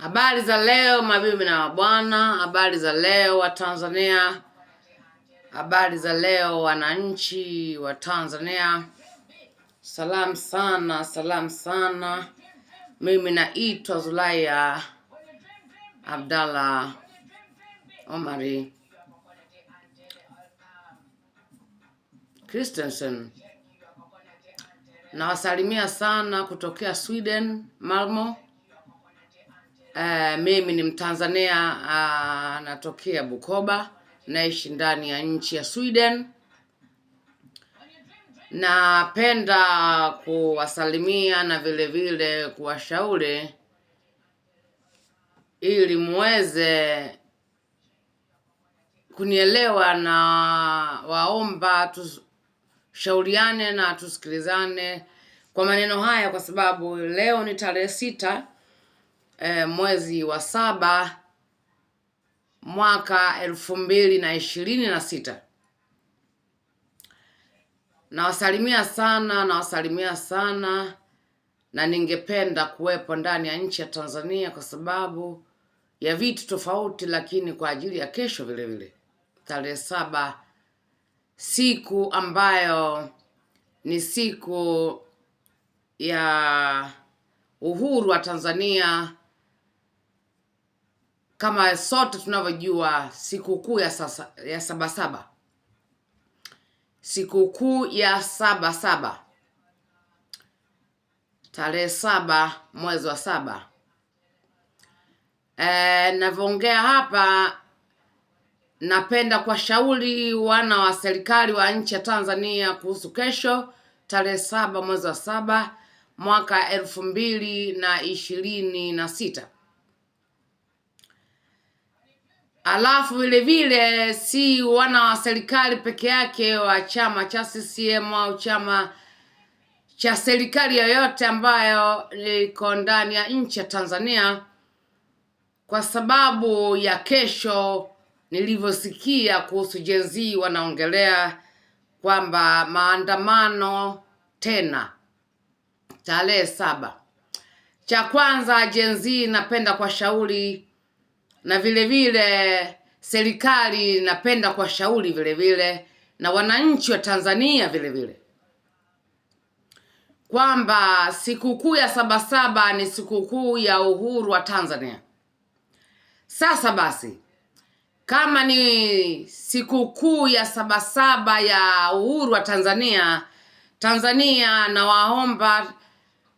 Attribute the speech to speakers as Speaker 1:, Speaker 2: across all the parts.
Speaker 1: Habari za leo mabibi na mabwana, habari za leo wa Tanzania, habari za leo wananchi wa Tanzania. Salamu sana, salamu sana. Mimi naitwa Zulaiha Abdalla Omari Christensen. Nawasalimia sana kutokea Sweden, Malmo. Mimi ni Mtanzania, natokea Bukoba, naishi ndani ya nchi ya Sweden. Napenda kuwasalimia na vile vile kuwashauri ili muweze kunielewa, na waomba tushauriane na tusikilizane kwa maneno haya, kwa sababu leo ni tarehe 6 mwezi wa 7 mwaka 2026. Nawasalimia sana na ningependa kuwepo ndani ya nchi ya Tanzania kwa sababu ya vitu tofauti, lakini kwa ajili ya kesho vile vile tarehe 7, siku ambayo ni siku ya uhuru wa Tanzania. Kama sote tunavyojua, sikukuu ya Sabasaba, sikukuu ya Sabasaba, tarehe 7 mwezi wa 7. Navyoongea hapa, napenda kuwashauri wana wa serikali wa nchi ya Tanzania kuhusu kesho tarehe 7 mwezi wa 7 mwaka 2026. Alafu vile vile si wana wa serikali peke yake wa chama cha CCM au chama cha serikali yoyote ambayo iko ndani ya nchi ya Tanzania, kwa sababu ya kesho nilivyosikia kuhusu Gen Z wanaongelea kwamba maandamano tena tarehe 7. Cha kwanza, Gen Z napenda kuwashauri, na vile vile serikali napenda kuwashauri vile vile, na wananchi wa Tanzania vile vile, kwamba sikukuu ya Sabasaba ni sikukuu ya uhuru wa Tanzania. Sasa basi, kama ni sikukuu ya Sabasaba ya uhuru wa Tanzania, na waomba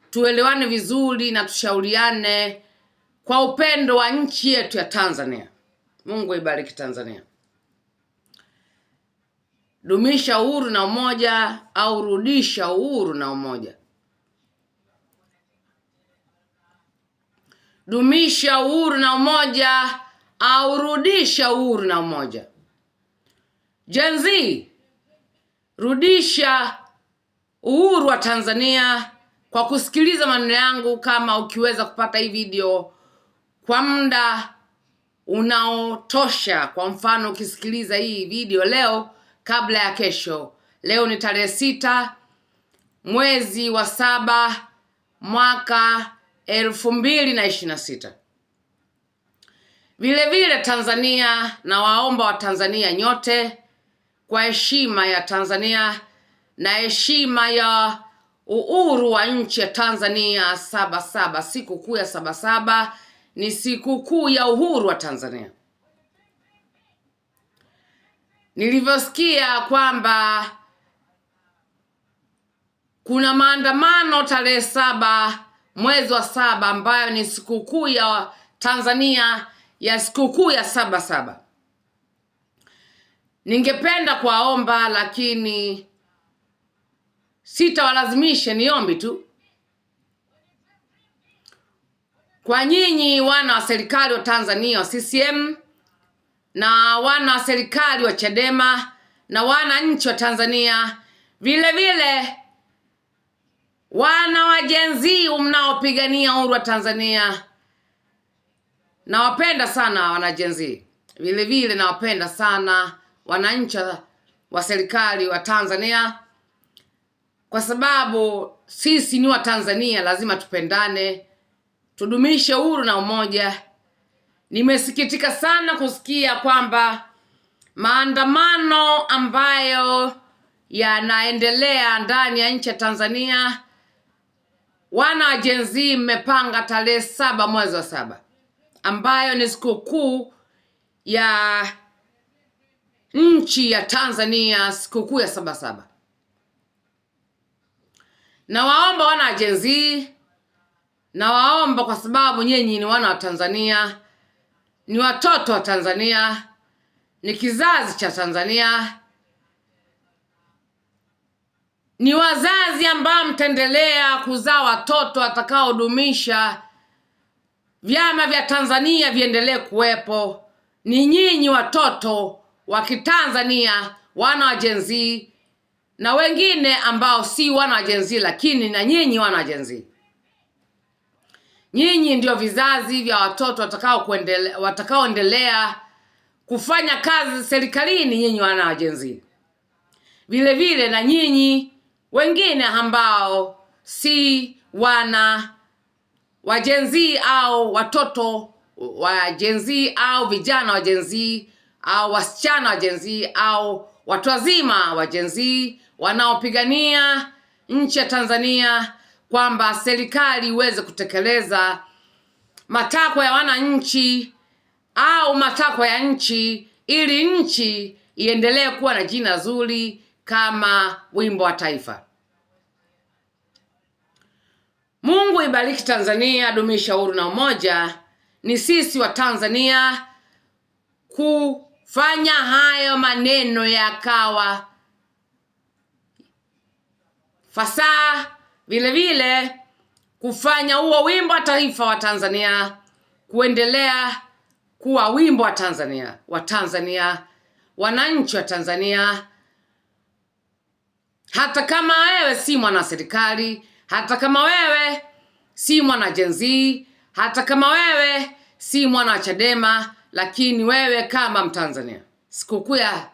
Speaker 1: tuelewane vizuri na tushauriane kwa upendo wa nchi yetu ya Tanzania. Mungu ibariki Tanzania. Dumisha uhuru na umoja, au rudisha uhuru na umoja. Dumisha uhuru na umoja, au rudisha uhuru na umoja. Gen Z, rudisha uhuru wa Tanzania kwa kusikiliza maneno yangu. Kama ukiweza kupata hii video kwa muda unaotosha, kwa mfano ukisikiliza hii video leo kabla ya kesho, leo ni tarehe 6 mwezi wa 7 mwaka 2026. Vile vile Tanzania, na waomba wa Tanzania nyote, kwa heshima ya Tanzania na heshima ya uhuru wa nchi ya Tanzania, Sabasaba, sikukuu ya Sabasaba ni sikukuu ya uhuru wa Tanzania. Nilivyosikia kwamba kuna maandamano tarehe 7 mwezi wa 7 ambayo ni sikukuu ya Tanzania ya sikukuu ya Sabasaba, ningependa kuwaomba, lakini sitawalazimisha, niombi tu kwa nyinyi wana wa serikali wa Tanzania wa CCM, na wana wa serikali wa Chadema, na wananchi wa Tanzania vile vile wana wa Gen Z mnaopigania uhuru wa Tanzania. Nawapenda sana wana Gen Z. Vile vile nawapenda sana wananchi wa serikali wa Tanzania, kwa sababu sisi ni wa Tanzania, lazima tupendane, tudumishe uhuru na umoja. Nimesikitika sana kusikia kwamba maandamano ambayo yanaendelea ndani ya nchi ya Tanzania, wana wa Gen Z mmepanga tarehe 7 mwezi wa 7 ambayo ni sikukuu ya nchi ya Tanzania, sikukuu ya Sabasaba. Na waomba wana wa Gen Z, na waomba kwa sababu nyinyi ni wana wa Tanzania, ni watoto wa Tanzania, ni kizazi cha Tanzania, ni wazazi ambao mtaendelea kuzaa watoto watakaodumisha vyama vya Tanzania viendelee kuwepo. Ni nyinyi watoto wa Kitanzania, wana wa Gen Z, na wengine ambao si wana wa Gen Z, lakini na nyinyi wana wa Gen Z. Nyinyi ndio vizazi vya watoto watakaoendelea kufanya kazi serikalini, nyinyi wana wa Gen Z. Vile vile na nyinyi wengine ambao si wana wa Gen Z au watoto wa Gen Z au vijana wa Gen Z au wasichana wa Gen Z au watu wazima wa Gen Z wanaopigania nchi ya Tanzania, kwamba serikali iweze kutekeleza matakwa ya wananchi au matakwa ya nchi, ili nchi iendelee kuwa na jina zuri kama wimbo wa taifa. Mungu ibariki Tanzania, dumisha uhuru na umoja. Ni sisi wa Tanzania kufanya hayo maneno yakawa fasaha, vile vile kufanya huo wimbo wa taifa wa Tanzania kuendelea kuwa wimbo wa Tanzania, wananchi wa Tanzania. Hata kama wewe si mwana serikali, hata kama wewe si mwana Gen Z, hata kama wewe si mwana wa Chadema, lakini wewe kama Mtanzania, sikukuu ya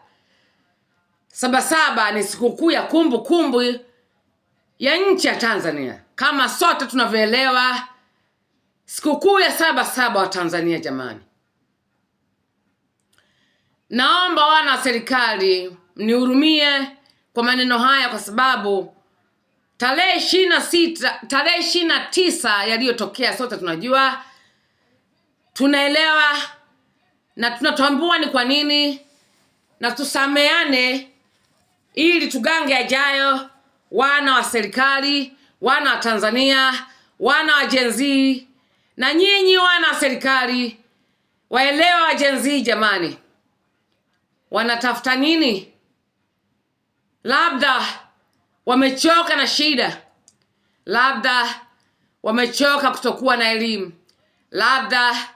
Speaker 1: Sabasaba ni sikukuu ya kumbukumbu ya nchi ya Tanzania. Kama sote tunavyoelewa sikukuu ya Sabasaba wa Tanzania, jamani. Naomba wana serikali mnihurumie kwa maneno haya, kwa sababu tarehe 29 yaliyotokea sote tunajua, tunaelewa na tunatambua ni kwa nini, na tusameane ili tugange yajayo. Wana wa serikali, wana wa Tanzania, wana wa Gen Z, na nyinyi wana wa serikali waelewa wa Gen Z, jamani, wanatafuta nini? Labda wamechoka na shida, labda wamechoka kutokuwa na elimu, labda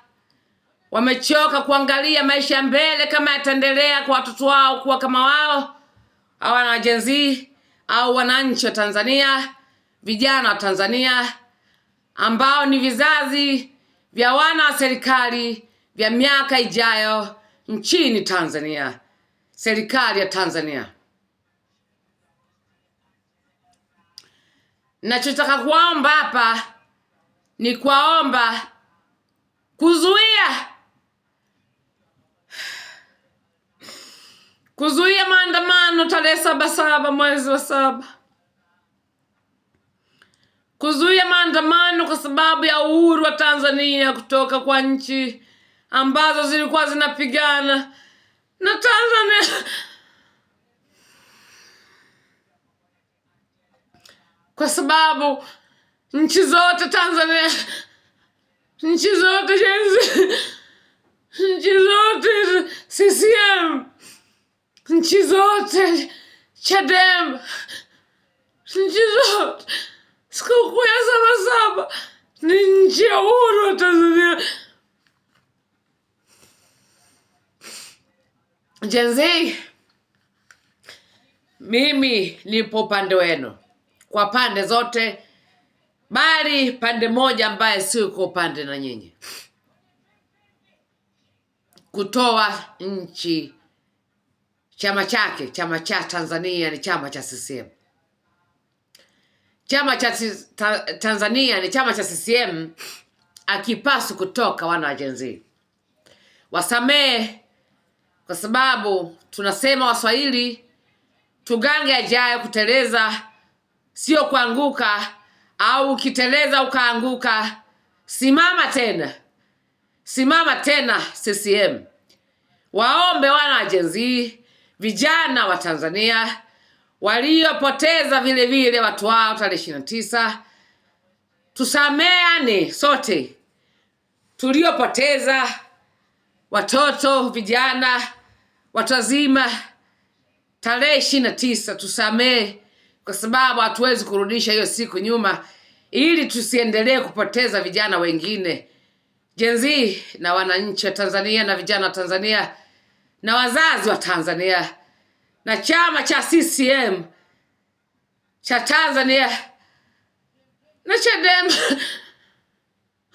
Speaker 1: wamechoka kuangalia maisha mbele kama yataendelea kwa watoto wao kuwa kama wao, au wana Gen Z au wananchi wa Tanzania, vijana wa Tanzania ambao ni vizazi vya wana wa serikali vya miaka ijayo nchini Tanzania, serikali ya Tanzania. Nachotaka kuomba hapa ni kuwaomba kuzuia maandamano tarehe 7 mwezi wa 7. Kuzuia maandamano kwa sababu ya uhuru wa Tanzania kutoka kwa nchi ambazo zilikuwa zinapigana na Tanzania. Kwa sababu nchi zote Tanzania, nchi zote CCM, nchi zote Chadema, nchi zote, sikukuu ya Sabasaba ni nchi ya uhuru wa Tanzania. Gen Z, mimi nipo upande wenu kwa pande zote, bali pande moja ambaye si kwa upande na nyinyi, kutoa nchi chama chake. Chama cha Tanzania ni chama cha CCM. Chama cha Tanzania ni chama cha CCM akipaswi kutoka wana wa Gen Z. Wasamee, kwa sababu tunasema Waswahili, tugange yajayo, kuteleza sio kuanguka, au ukiteleza ukaanguka, simama tena. Simama tena CCM. Waombe wana wa Gen Z, vijana wa Tanzania waliopoteza vile vile watu wao tarehe 29, tusameane sote tuliopoteza watoto, vijana, watu wazima tarehe 29. Tusamee, kwa sababu hatuwezi kurudisha hiyo siku nyuma, ili tusiendelee kupoteza vijana wengine. Gen Z na wananchi wa Tanzania na vijana wa Tanzania na wazazi wa Tanzania na chama cha CCM cha Tanzania na Chadema,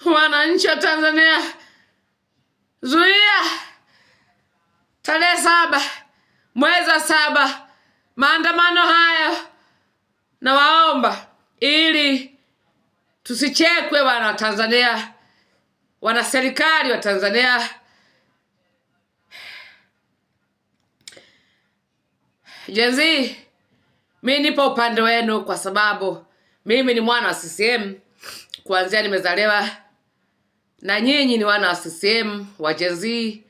Speaker 1: wananchi wa Tanzania, zuia tarehe 7 mwezi wa 7 maandamano hayo, na waomba ili tusichekwe wana wa Tanzania, wana serikali wa Tanzania. Gen Z, mimi nipo upande wenu, kwa sababu mimi ni mwana wa CCM kuanzia nimezaliwa, na nyinyi ni wana wa CCM wa Gen Z,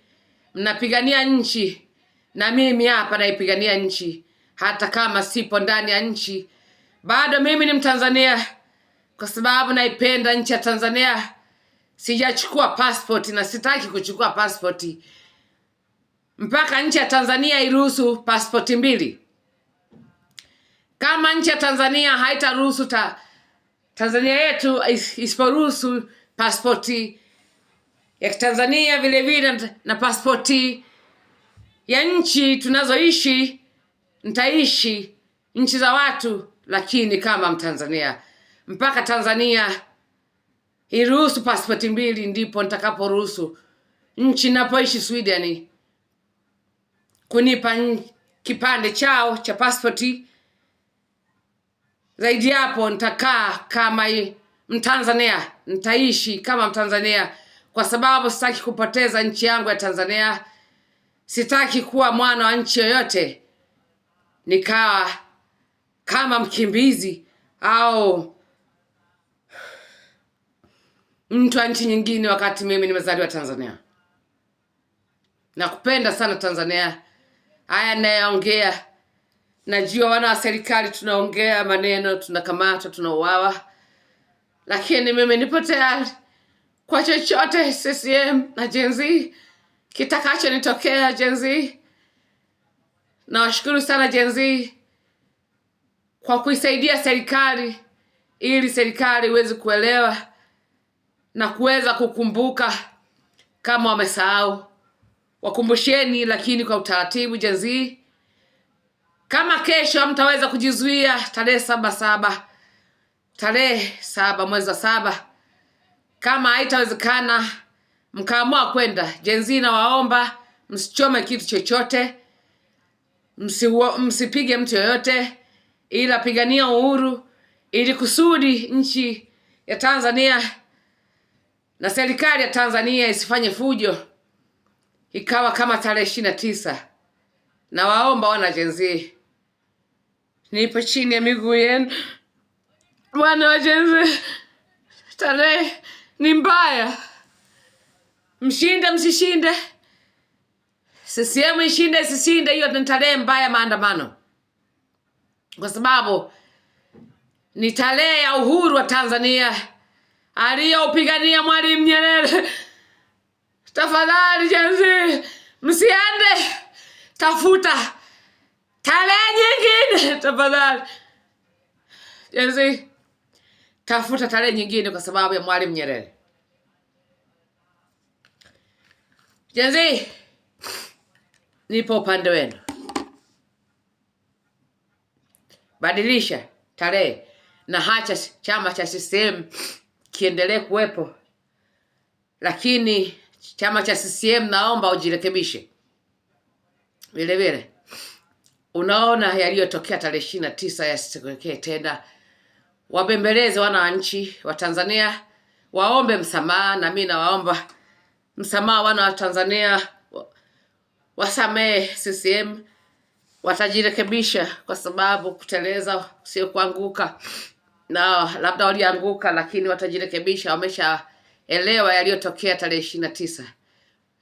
Speaker 1: mnapigania nchi, na mimi hapa naipigania nchi. Hata kama sipo ndani ya nchi, bado mimi ni Mtanzania, kwa sababu naipenda nchi ya Tanzania. Sijachukua passport na sitaki kuchukua passport mpaka nchi ya Tanzania iruhusu passport 2. Kama nchi ya Tanzania haitaruhusu Tanzania yetu isiporuhusu pasipoti ya Tanzania vile vile na pasipoti ya nchi tunazoishi, nitaishi nchi za watu, lakini kama Mtanzania. Mpaka Tanzania iruhusu pasipoti 2 ndipo nitakaporuhusu nchi ninapoishi Sweden kunipa kipande chao cha pasipoti. Zaidi hapo nitakaa kama Mtanzania, nitaishi kama Mtanzania, kwa sababu sitaki kupoteza nchi yangu ya Tanzania. Sitaki kuwa mwana wa nchi yoyote nikawa kama mkimbizi au mtu wa nchi nyingine, wakati mimi nimezaliwa Tanzania. Nakupenda sana Tanzania. Haya ninayoongea, najua wana wa serikali tunaongea maneno, tunakamatwa, tunauawa, lakini mimi nipo tayari kwa chochote CCM na Gen Z kitakacho nitokea. Gen Z, nawashukuru sana Gen Z kwa kuisaidia serikali, ili serikali iweze kuelewa na kuweza kukumbuka. Kama wamesahau, wakumbusheni, lakini kwa utaratibu. Gen Z, kama kesho mtaweza kujizuia tarehe 7 tarehe 7 mwezi wa 7, kama haitawezekana mkaamua kwenda, Gen Z na waomba msichome kitu chochote, msipige mtu yoyote, ila pigania uhuru, ili kusudi nchi ya Tanzania na serikali ya Tanzania isifanye fujo ikawa kama tarehe 29. Na waomba wana Gen Z, nipo chini ya miguu yenu wana wa Gen Z. Tarehe ni mbaya, mshinde msishinde, CCM ishinde isishinde, hiyo ni tarehe mbaya maandamano, kwa sababu ni tarehe ya uhuru wa Tanzania aliyopigania Mwalimu Nyerere. Tafadhali Gen Z, msiende, tafuta tarehe nyingine tafadhali. Gen Z, tafuta tarehe nyingine kwa sababu ya Mwalimu Nyerere. Gen Z, nipo upande wenu. Badilisha tarehe na hacha chama cha CCM kiendelee kuwepo, lakini chama cha CCM naomba ujirekebishe. Vile vile unaona yaliyotokea tarehe 29 yasitokee tena. Wabembeleze wananchi wa Tanzania, waombe msamaha, na mimi nawaomba msamaha wana wa Tanzania, wasamee CCM, watajirekebisha, kwa sababu kuteleza sio kuanguka, na labda walianguka lakini watajirekebisha, wameshaelewa yaliyotokea tarehe 29.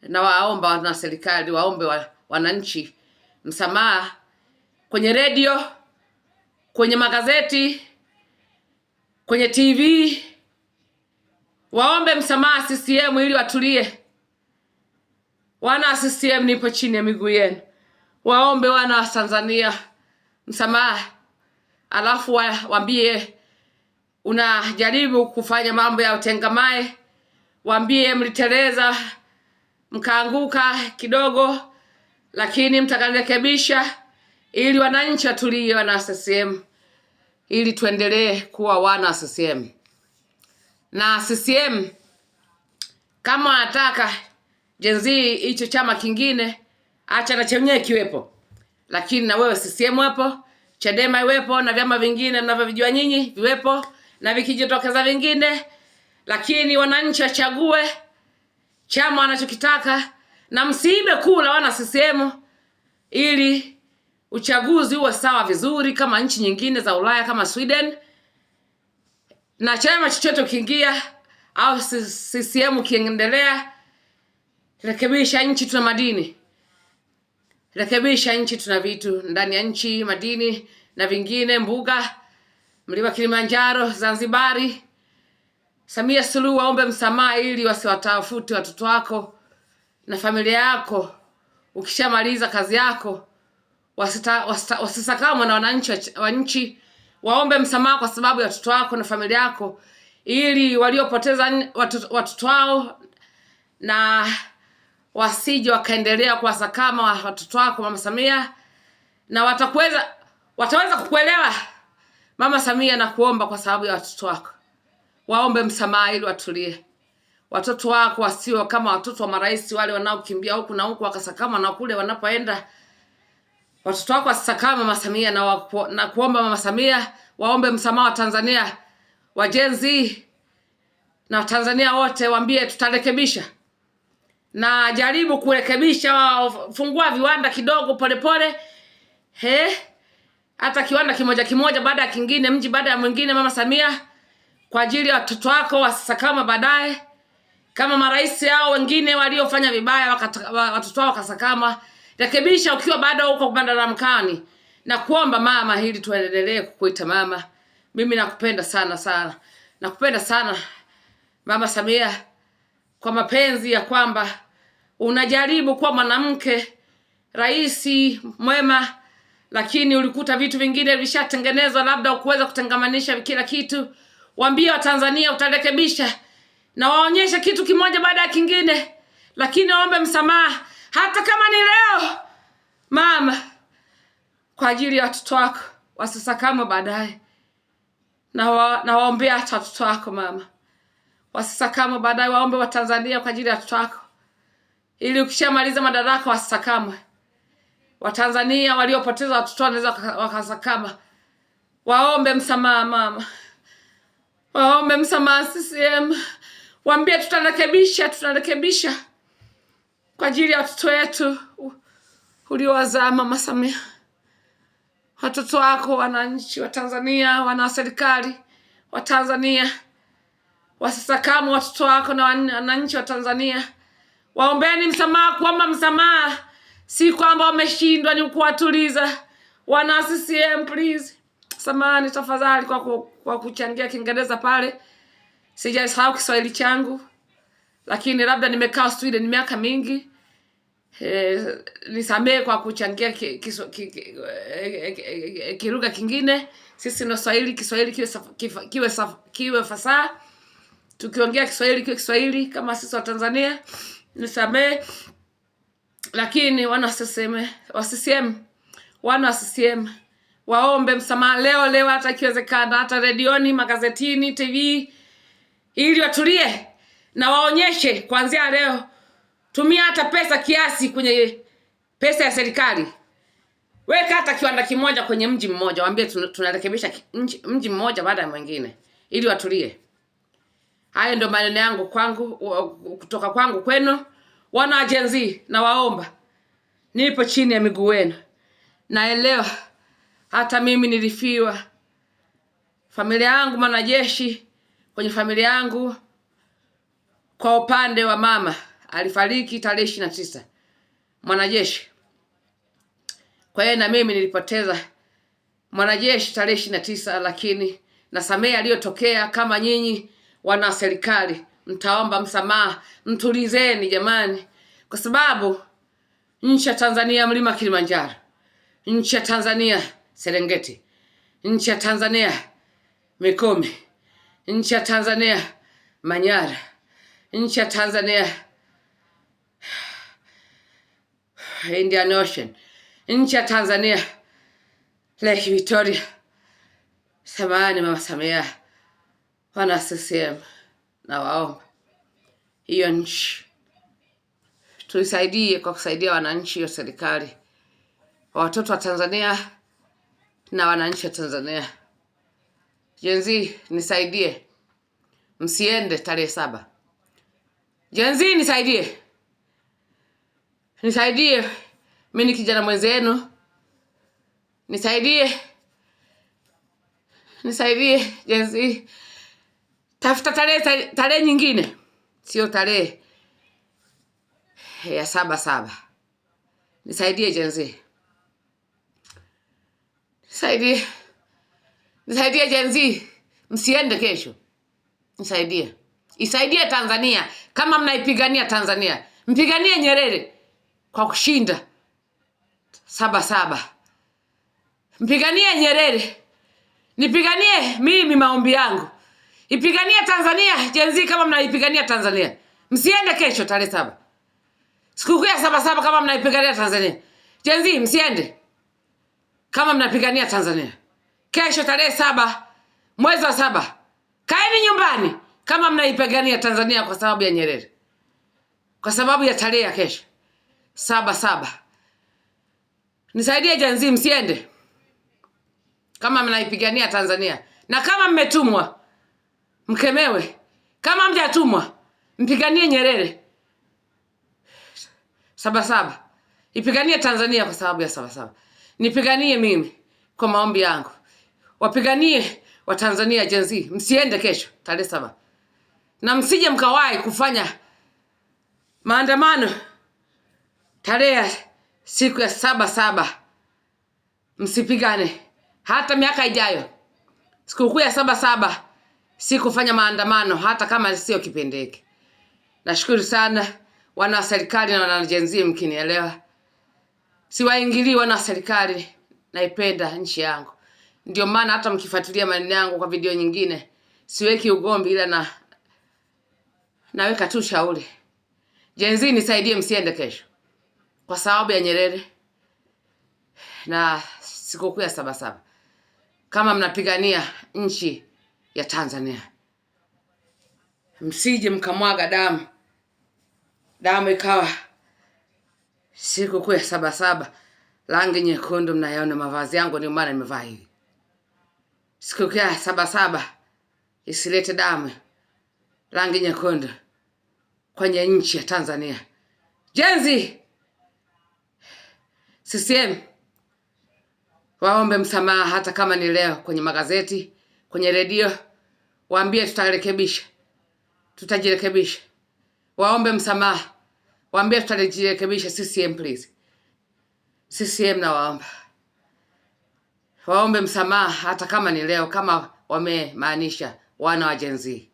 Speaker 1: Na waomba wana serikali waombe wananchi msamaha kwenye redio, kwenye magazeti, kwenye TV, waombe msamaha CCM ili watulie. Wana CCM, nipo chini ya miguu yenu, waombe wana wa Tanzania msamaha, alafu waambie unajaribu kufanya mambo ya utengamae, waambie mliteleza mkaanguka kidogo, lakini mtakarekebisha ili wananchi watulie, wana CCM, ili tuendelee kuwa wana CCM. Na CCM kama wanataka Gen Z hicho chama kingine, acha na chenyewe kiwepo, lakini na wewe CCM wepo, Chadema iwepo, na vyama vingine mnavyovijua nyinyi viwepo, na vikijitokeza vingine, lakini wananchi wachague chama wanachokitaka, na msiibe kula wana CCM, ili uchaguzi uwe sawa vizuri kama nchi nyingine za Ulaya kama Sweden. Na chama chochote kiingia au CCM kiendelea, rekebisha nchi, tuna madini, rekebisha nchi, tuna vitu ndani ya nchi, madini na vingine, mbuga, mlima Kilimanjaro, Zanzibari. Samia Suluhu waombe msamaha ili wasiwatafute watoto wako na familia yako. Ukishamaliza kazi yako, wasisakamwe na wananchi wa nchi. Waombe msamaha kwa sababu ya watoto wako na familia yako, ili waliopoteza watoto wao na wasije wakaendelea kuwasakama watoto wako, Mama Samia. Na wataweza kukuelewa Mama Samia, na kuomba kwa sababu ya watoto wako, waombe msamaha ili watulie. Watoto wako wasio kama watoto wa marais wale wanaokimbia huku na huku wakasakama na kule wanapoenda. Watoto wako wasisakama Mama Samia, na kuomba Mama Samia waombe msamaha wa Tanzania, wa Gen Z na Tanzania wote, waambie tutarekebisha, na jaribu kurekebisha, fungua viwanda kidogo polepole, hata kiwanda kimoja baada ya kingine, mji baada ya mwingine, Mama Samia, kwa ajili ya watoto wako wasisakama baadaye kama marais hao wengine waliofanya vibaya watoto wao wakasakama. Rekebisha ukiwa bado uko madarakani, na kuomba mama, hili tuendelee kukuita mama. Mimi nakupenda sana, nakupenda sana Mama Samia, kwa mapenzi ya kwamba unajaribu kuwa mwanamke rais mwema, lakini ulikuta vitu vingine vishatengenezwa, labda ukuweza kutengamanisha kila kitu. Waambie wa Tanzania utarekebisha, na waonyeshe kitu kimoja baada ya kingine, lakini waombe msamaha hata kama ni leo mama, kwa ajili ya watoto wako wasisakama baadaye. Na waombea hata watoto wako mama, wasisakama baadaye. Waombe wa Tanzania kwa ajili ya watoto wako, ili ukishamaliza madaraka wasisakamwe. Wa Tanzania waliopoteza watoto wanaweza wakasakama. Waombe msamaha mama, waombe msamaha CCM, waambie tutarekebisha kwa ajili ya watoto wetu uliowazaa Mama Samia. Watoto wako, wananchi wa Tanzania, wana serikali wa Tanzania, wasisakamu watoto wako na wananchi wa Tanzania. Waombeni msamaha. Kuomba msamaha si kwamba wameshindwa, ni kuwatuliza. Wana CCM, please, samahani tafadhali kwa kuchangia Kiingereza pale. Sijasahau Kiswahili changu, lakini labda nimekaa Sweden miaka mingi. Nisamee kwa kuchangia kiruga kingine. Sisi ni Swahili, Kiswahili kiwe fasaha. Tukiongea Kiswahili kiwe Kiswahili kama sisi wa Tanzania. Nisamee, lakini wana CCM waombe msamaha leo, hata ikiwezekana, hata redioni, magazetini, TV, ili watulie na waonyeshe kuanzia leo. Tumia hata pesa kiasi kwenye pesa ya serikali. Weka hata kiwanda kimoja kwenye mji mmoja, waambie tunarekebisha mji mmoja baada ya mwingine, ili watulie. Hayo ndio maneno yangu kutoka kwangu kwenu wana wa Gen Z. Na waomba, nipo chini ya miguu yenu. Naelewa hata mimi nilifiwa. Familia yangu mwanajeshi, kwenye familia yangu kwa upande wa mama alifariki tarehe 29, mwanajeshi. Kwa hiyo na mimi nilipoteza mwanajeshi tarehe 29, lakini nasamehe aliyotokea. Kama nyinyi wana serikali mtaomba msamaha, mtulizeni jamani, kwa sababu nchi ya Tanzania mlima Kilimanjaro, nchi ya Tanzania Serengeti, nchi ya Tanzania Mikumi, nchi ya Tanzania Manyara, nchi ya Tanzania Indian Ocean, nchi ya Tanzania Lake Victoria. Samahani Mama Samia, wana CCM na waomba hiyo nchi tuisaidie kwa kusaidia wananchi, hiyo serikali, watoto wa Tanzania na wananchi wa Tanzania. Gen Z nisaidie, msiende tarehe 7. Gen Z nisaidie, mimi ni kijana mwenzenu, nisaidie Gen Z. Tafuta tarehe nyingine, sio tarehe ya 7/7. Nisaidie Gen Z, nisaidie Gen Z, msiende kesho. Nisaidie, isaidie Tanzania. Kama mnaipigania Tanzania, mpiganie Nyerere kwa kushinda 7/7. Mpiganie Nyerere, nipiganie mimi. Maombi yangu, ipiganie Tanzania. Gen Z, kama mnaipigania Tanzania, msiende kesho tarehe 7, sikukuu ya 7/7. Kama mnaipigania Tanzania, Gen Z, msiende. Kama mnapigania Tanzania, kesho tarehe 7 mwezi wa 7, kaeni nyumbani. Kama mnaipigania Tanzania kwa sababu ya Nyerere, kwa sababu ya tarehe ya kesho 7/7, nisaidie Gen Z, msiende kama mnaipigania Tanzania. Na kama mmetumwa, mkemewe. Kama mjatumwa, mpiganie Nyerere 7/7. Ipiganie Tanzania kwa sababu ya 7/7. Nipiganie mimi kwa maombi yangu, wapiganie wa Tanzania. Gen Z, msiende kesho tarehe 7, na msije mkawahi kufanya maandamano tarehe siku ya 7/7. Msipigane hata miaka ijayo. Sikukuu ya 7/7 si kufanya maandamano, hata kama sio kipendeke. Nashukuru sana wana serikali na wana Gen Z, mkinielewa. Siwaingilii wana serikali, naipenda nchi yangu. Ndio maana hata mkifuatilia maneno yangu kwa video nyingine, siweki ugomvi, ila naweka tu shauri. Gen Z, nisaidie, msiende kesho kwa sababu ya Nyerere na sikukuu ya 7/7. Kama mnapigania nchi ya Tanzania, msije mkamwaga damu ikawa sikukuu ya 7/7 rangi nyekundu. Mnayaona mavazi yangu, ndio maana nimevaa hivi. Sikukuu ya 7/7 isilete damu rangi nyekundu kwenye nchi ya Tanzania. Gen Z, CCM, waombe msamaha, hata kama ni leo kwenye magazeti, kwenye redio. Waambie tutarekebisha, tutajirekebisha. Waombe msamaha, waambie tutajirekebisha. CCM please, CCM na waombe msamaha, hata kama ni leo, kama wamemaanisha wana wa Gen Z.